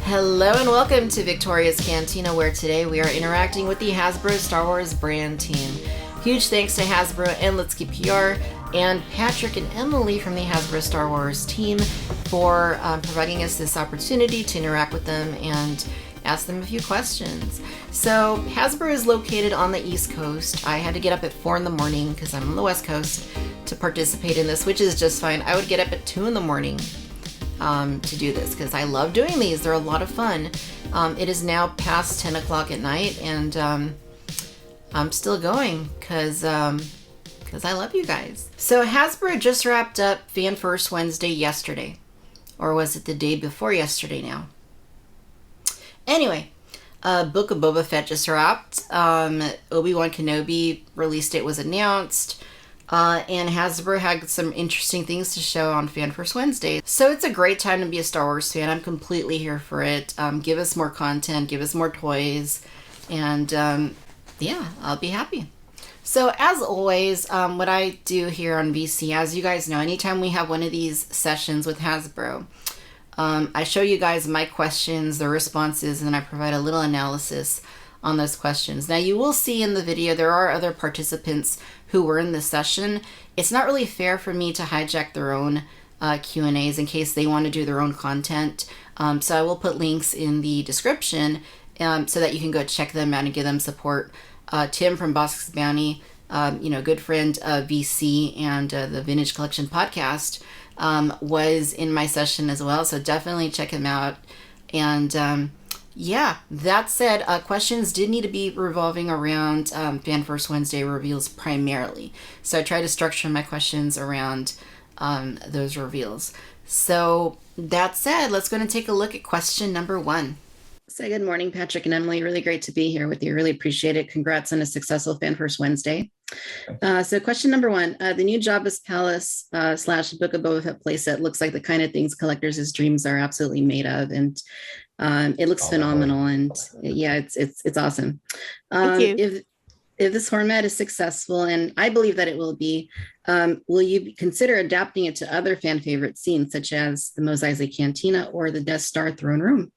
Hello and welcome to Victoria's Cantina, where today we are interacting with the Hasbro Star Wars brand team. Huge thanks to Hasbro and Let's Keep PR and Patrick and Emily from the Hasbro Star Wars team for providing us this opportunity to interact with them and ask them a few questions. So Hasbro is located on the East Coast. I had to get up at 4 in the morning because I'm on the West Coast to participate in this, which is just fine. I would get up at 2 in the morning to do this because I love doing these. They're a lot of fun. It is now past 10 o'clock at night and I'm still going because I love you guys. So Hasbro just wrapped up Fan First Wednesday yesterday, or was it the day before yesterday now? Anyway, Book of Boba Fett just wrapped. Obi-Wan Kenobi release date was announced. And Hasbro had some interesting things to show on Fan First Wednesday. So it's a great time to be a Star Wars fan. I'm completely here for it. Give us more content, give us more toys, and yeah, I'll be happy. So as always, what I do here on VC, as you guys know, anytime we have one of these sessions with Hasbro, I show you guys my questions, the responses, and then I provide a little analysis on those questions. Now you will see in the video there are other participants who were in this session. It's not really fair for me to hijack their own Q&As in case they want to do their own content. So I will put links in the description so that you can go check them out and give them support. Tim from Bossk's Bounty, good friend of VC and the Vintage Collection podcast, was in my session as well. So definitely check him out. And yeah, that said, questions did need to be revolving around Fan First Wednesday reveals primarily. So I try to structure my questions around those reveals. So that said, let's go and take a look at question number 1. So good morning, Patrick and Emily. Really great to be here with you. Really appreciate it. Congrats on a successful Fan First Wednesday. So question number 1, the new Jabba's Palace / Book of Boba Fett playset looks like the kind of things collectors' dreams are absolutely made of. And it looks phenomenal, and yeah, it's awesome. Thank you. If this format is successful, and I believe that it will be, will you consider adapting it to other fan favorite scenes, such as the Mos Eisley Cantina or the Death Star throne room?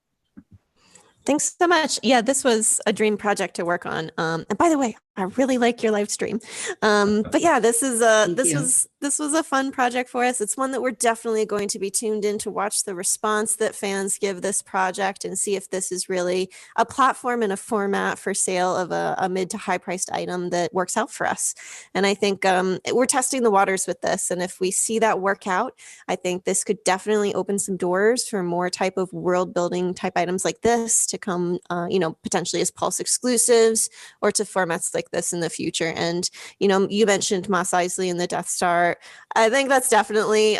Thanks so much. Yeah, this was a dream project to work on. And by the way, I really like your live stream. But yeah, this was a fun project for us. It's one that we're definitely going to be tuned in to watch the response that fans give this project and see if this is really a platform and a format for sale of a mid to high priced item that works out for us. And I think we're testing the waters with this. And if we see that work out, I think this could definitely open some doors for more type of world building type items like this to come, potentially as Pulse exclusives or to formats like this in the future. And you mentioned Mos Eisley and the Death Star. I think that's definitely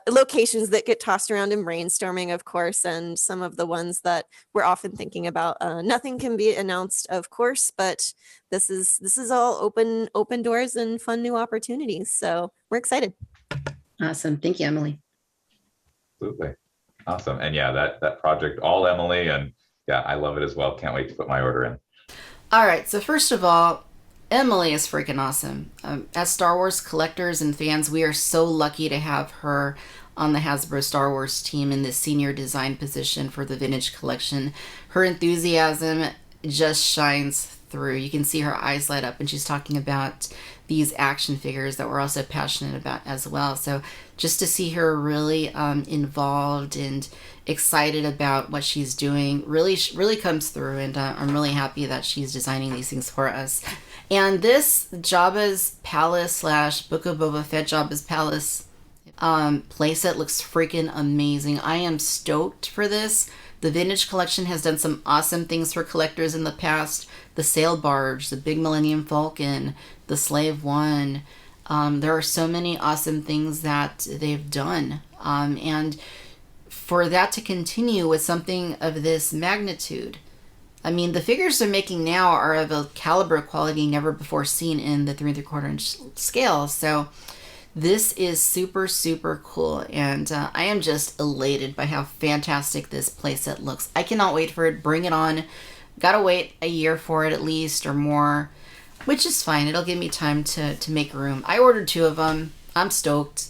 locations that get tossed around in brainstorming, of course, and some of the ones that we're often thinking about. Nothing can be announced, of course, but this is all open doors and fun new opportunities. So we're excited. Awesome. Thank you, Emily. Absolutely. Awesome. And yeah, that project, all Emily, and yeah, I love it as well. Can't wait to put my order in. All right. So first of all, Emily is freaking awesome. As Star Wars collectors and fans, we are so lucky to have her on the Hasbro Star Wars team in this senior design position for the Vintage Collection. Her enthusiasm just shines through. You can see her eyes light up when she's talking about these action figures that we're also passionate about as well. So just to see her really involved and excited about what she's doing really comes through, and I'm really happy that she's designing these things for us. And this Jabba's Palace / Book of Boba Fett Jabba's Palace playset looks freaking amazing. I am stoked for this. The Vintage Collection has done some awesome things for collectors in the past. The Sail Barge, the Big Millennium Falcon, the Slave One. There are so many awesome things that they've done. And for that to continue with something of this magnitude, I mean, the figures they're making now are of a caliber quality never before seen in the 3 3/4 inch scale. So this is super, super cool. And I am just elated by how fantastic this playset looks. I cannot wait for it. Bring it on. Gotta wait a year for it at least or more, which is fine. It'll give me time to make room. I ordered 2 of them. I'm stoked.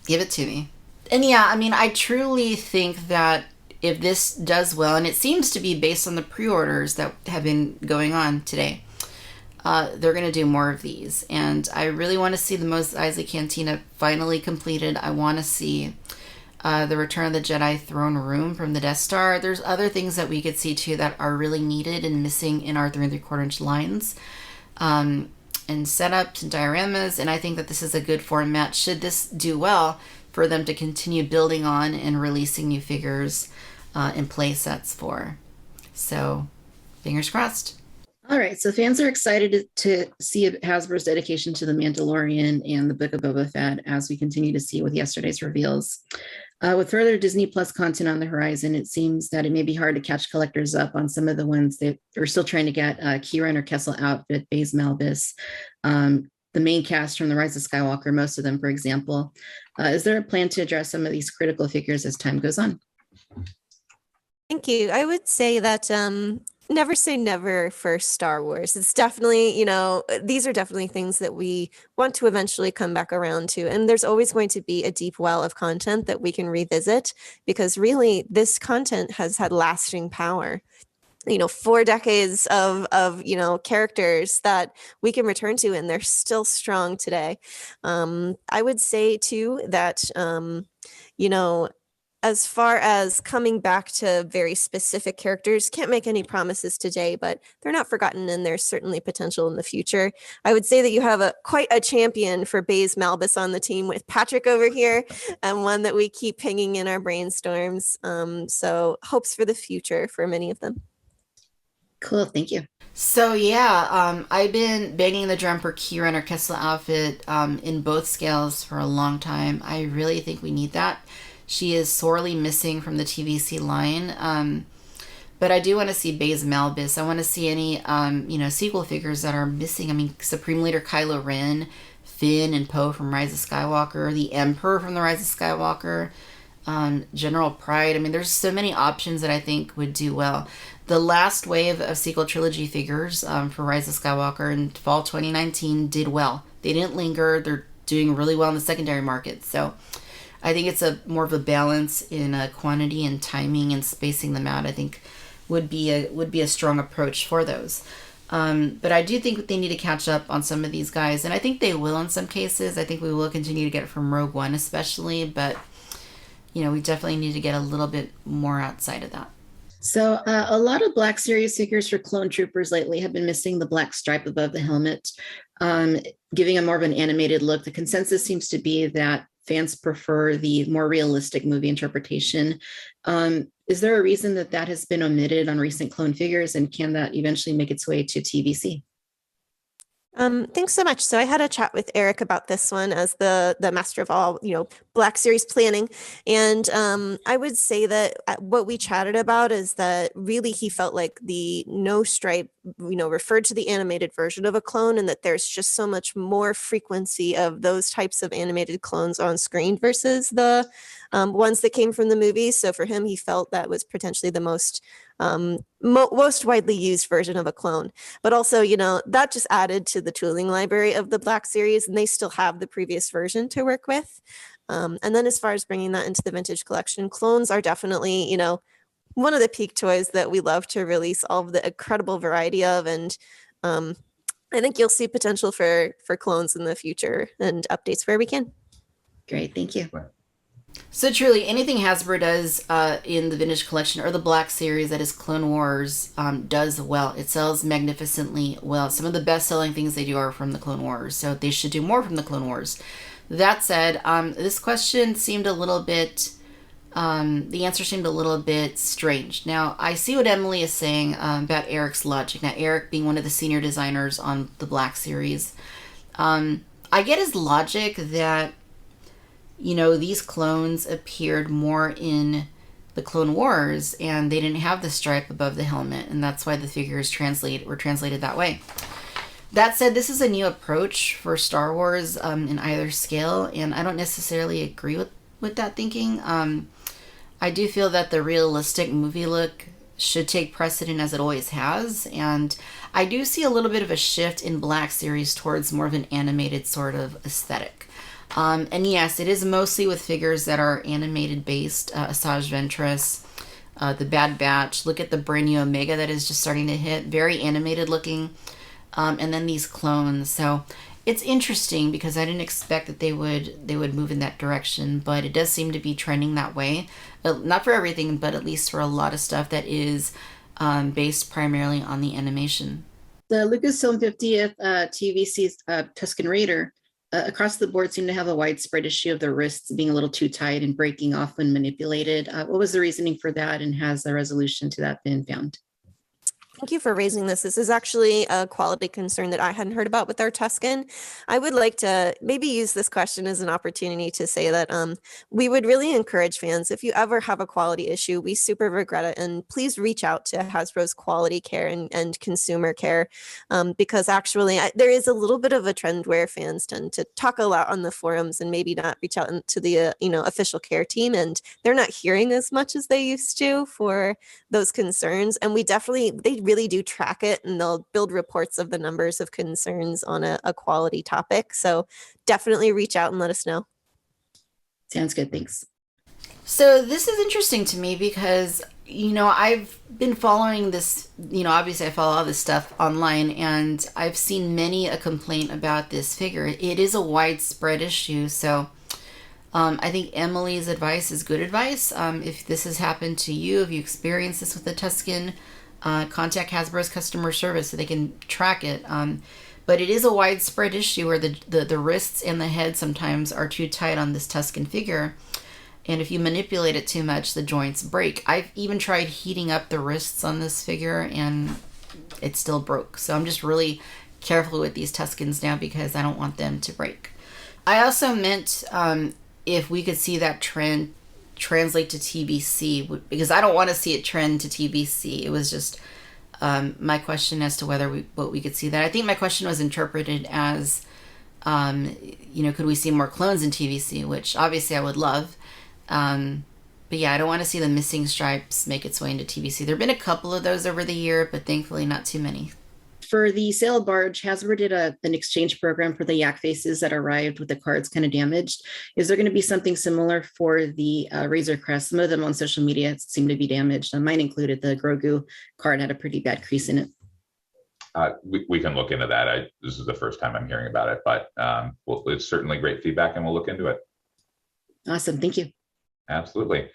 Give it to me. And yeah, I mean, I truly think that if this does well, and it seems to be based on the pre-orders that have been going on today, they're going to do more of these. And I really want to see the Mos Eisley Cantina finally completed. I want to see the Return of the Jedi throne room from the Death Star. There's other things that we could see too that are really needed and missing in our 3 3/4 inch lines, and setups and dioramas. And I think that this is a good format, should this do well, for them to continue building on and releasing new figures and play sets for. So fingers crossed. All right, so fans are excited to see Hasbro's dedication to The Mandalorian and the Book of Boba Fett, as we continue to see with yesterday's reveals. With further Disney Plus content on the horizon, it seems that it may be hard to catch collectors up on some of the ones that are still trying to get Kira and her Kessel outfit, Baze Malbus, the main cast from The Rise of Skywalker, most of them, for example. Is there a plan to address some of these critical figures as time goes on? Thank you. I would say that never say never for Star Wars. It's definitely, these are definitely things that we want to eventually come back around to. And there's always going to be a deep well of content that we can revisit, because really this content has had lasting power. 4 decades of characters that we can return to, and they're still strong today. I would say too that, as far as coming back to very specific characters, can't make any promises today, but they're not forgotten, and there's certainly potential in the future. I would say that you have quite a champion for Baze Malbus on the team with Patrick over here, and one that we keep pinging in our brainstorms. So hopes for the future for many of them. Cool, thank you. So yeah, I've been banging the drum for Kira and her Kessel outfit in both scales for a long time. I really think we need that. She is sorely missing from the TVC line. But I do want to see Baze Malbus. I want to see any, sequel figures that are missing. I mean, Supreme Leader Kylo Ren, Finn and Poe from Rise of Skywalker, the Emperor from the Rise of Skywalker, General Pride. I mean, there's so many options that I think would do well. The last wave of sequel trilogy figures for Rise of Skywalker in fall 2019 did well. They didn't linger. They're doing really well in the secondary market. So I think it's more of a balance in quantity and timing and spacing them out. I think would be a strong approach for those. But I do think they need to catch up on some of these guys, and I think they will in some cases. I think we will continue to get it from Rogue One especially, but we definitely need to get a little bit more outside of that. So a lot of Black Series figures for Clone Troopers lately have been missing the black stripe above the helmet, giving a more of an animated look. The consensus seems to be that fans prefer the more realistic movie interpretation. Is there a reason that has been omitted on recent clone figures, and can that eventually make its way to TVC? Thanks so much. So I had a chat with Eric about this one as the master of all, Black Series planning. And I would say that what we chatted about is that really he felt like the no stripe, referred to the animated version of a clone, and that there's just so much more frequency of those types of animated clones on screen versus the ones that came from the movie. So for him, he felt that was potentially the most widely used version of a clone. But also, that just added to the tooling library of the Black Series, and they still have the previous version to work with. And then as far as bringing that into the vintage collection, clones are definitely, one of the peak toys that we love to release all of the incredible variety of. And I think you'll see potential for clones in the future and updates where we can. Great, thank you. So truly, anything Hasbro does in the vintage collection or the Black Series that is Clone Wars does well. It sells magnificently well. Some of the best-selling things they do are from the Clone Wars, so they should do more from the Clone Wars. That said, this question seemed a little bit, the answer seemed a little bit strange. Now, I see what Emily is saying about Eric's logic. Now, Eric being one of the senior designers on the Black Series, I get his logic that these clones appeared more in the Clone Wars, and they didn't have the stripe above the helmet, and that's why the figures were translated that way. That said, this is a new approach for Star Wars in either scale, and I don't necessarily agree with that thinking. I do feel that the realistic movie look should take precedent, as it always has, and I do see a little bit of a shift in Black Series towards more of an animated sort of aesthetic. And yes, it is mostly with figures that are animated based. Asajj Ventress, the Bad Batch. Look at the brand new Omega that is just starting to hit. Very animated looking. And then these clones. So it's interesting because I didn't expect that they would move in that direction, but it does seem to be trending that way. Not for everything, but at least for a lot of stuff that is based primarily on the animation. The Lucasfilm 50th TVC's Tusken Raider across the board seemed to have a widespread issue of the wrists being a little too tight and breaking off when manipulated. What was the reasoning for that, and has the resolution to that been found? Thank you for raising this. This is actually a quality concern that I hadn't heard about with our Tusken. I would like to maybe use this question as an opportunity to say that we would really encourage fans, if you ever have a quality issue, we super regret it. And please reach out to Hasbro's quality care and consumer care, because actually there is a little bit of a trend where fans tend to talk a lot on the forums and maybe not reach out to the official care team. And they're not hearing as much as they used to for those concerns. And they really do track it, and they'll build reports of the numbers of concerns on a quality topic. So definitely reach out and let us know. Sounds good. Thanks. So this is interesting to me because, I've been following this, obviously I follow all this stuff online, and I've seen many a complaint about this figure. It is a widespread issue. So I think Emily's advice is good advice. If this has happened to you, if you experience this with the Tusken, contact Hasbro's customer service so they can track it. But it is a widespread issue where the wrists and the head sometimes are too tight on this Tusken figure. And if you manipulate it too much, the joints break. I've even tried heating up the wrists on this figure and it still broke. So I'm just really careful with these Tuskens now because I don't want them to break. I also meant if we could see that trend translate to TBC, because I don't want to see it trend to TBC. It was just my question as to whether we could see that. I think my question was interpreted as, could we see more clones in TBC, which obviously I would love. But yeah, I don't want to see the missing stripes make its way into TBC. There have been a couple of those over the year, but thankfully not too many. For the sail barge, Hasbro did an exchange program for the yak faces that arrived with the cards kind of damaged. Is there going to be something similar for the Razor Crest? Some of them on social media seem to be damaged. Mine included. The Grogu card had a pretty bad crease in it. We can look into that. This is the first time I'm hearing about it, but it's certainly great feedback, and we'll look into it. Awesome. Thank you. Absolutely.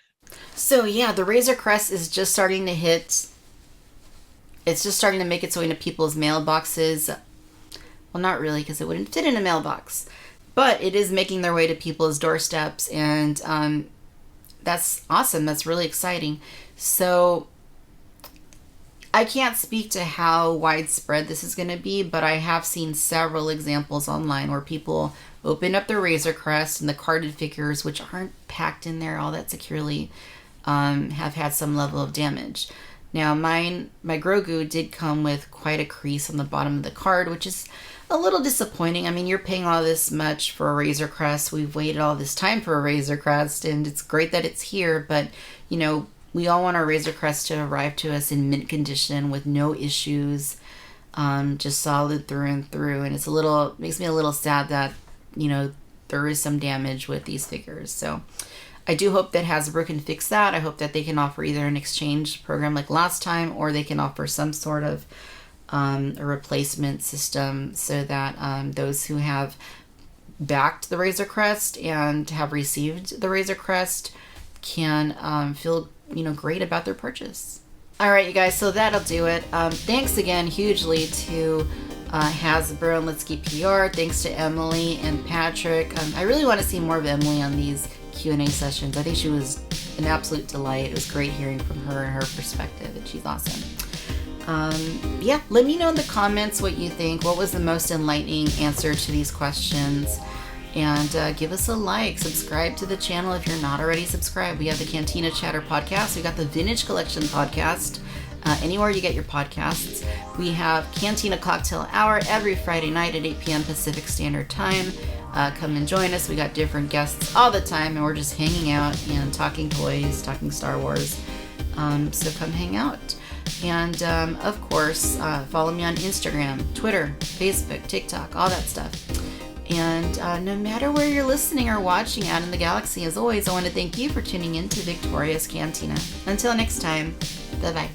So yeah, the Razor Crest is just starting to hit. It's just starting to make its way into people's mailboxes. Well, not really, because it wouldn't fit in a mailbox. But it is making their way to people's doorsteps, and that's awesome. That's really exciting. So I can't speak to how widespread this is going to be, but I have seen several examples online where people open up their Razor Crest and the carded figures, which aren't packed in there all that securely, have had some level of damage. Now, my Grogu did come with quite a crease on the bottom of the card, which is a little disappointing. I mean, you're paying all this much for a Razor Crest. We've waited all this time for a Razor Crest, and it's great that it's here, but, we all want our Razor Crest to arrive to us in mint condition with no issues, just solid through and through, and makes me a little sad that, there is some damage with these figures. So I do hope that Hasbro can fix that. I hope that they can offer either an exchange program like last time, or they can offer some sort of a replacement system so that those who have backed the Razor Crest and have received the Razor Crest can feel great about their purchase. All right, you guys, so that'll do it. Thanks again hugely to Hasbro and Let's Keep PR. Thanks to Emily and Patrick. I really want to see more of Emily on these Q&A sessions. I think she was an absolute delight. It was great hearing from her and her perspective, and she's awesome. Yeah, let me know in the comments what you think. What was the most enlightening answer to these questions? And give us a like. Subscribe to the channel if you're not already subscribed. We have the Cantina Chatter podcast. We got the Vintage Collection podcast. Anywhere you get your podcasts. We have Cantina Cocktail Hour every Friday night at 8 p.m. Pacific Standard Time. Come and join us. We got different guests all the time, and we're just hanging out and talking toys, talking Star Wars. So come hang out. And of course, follow me on Instagram, Twitter, Facebook, TikTok, all that stuff. And no matter where you're listening or watching out in the galaxy, as always, I want to thank you for tuning in to Victoria's Cantina. Until next time, bye-bye.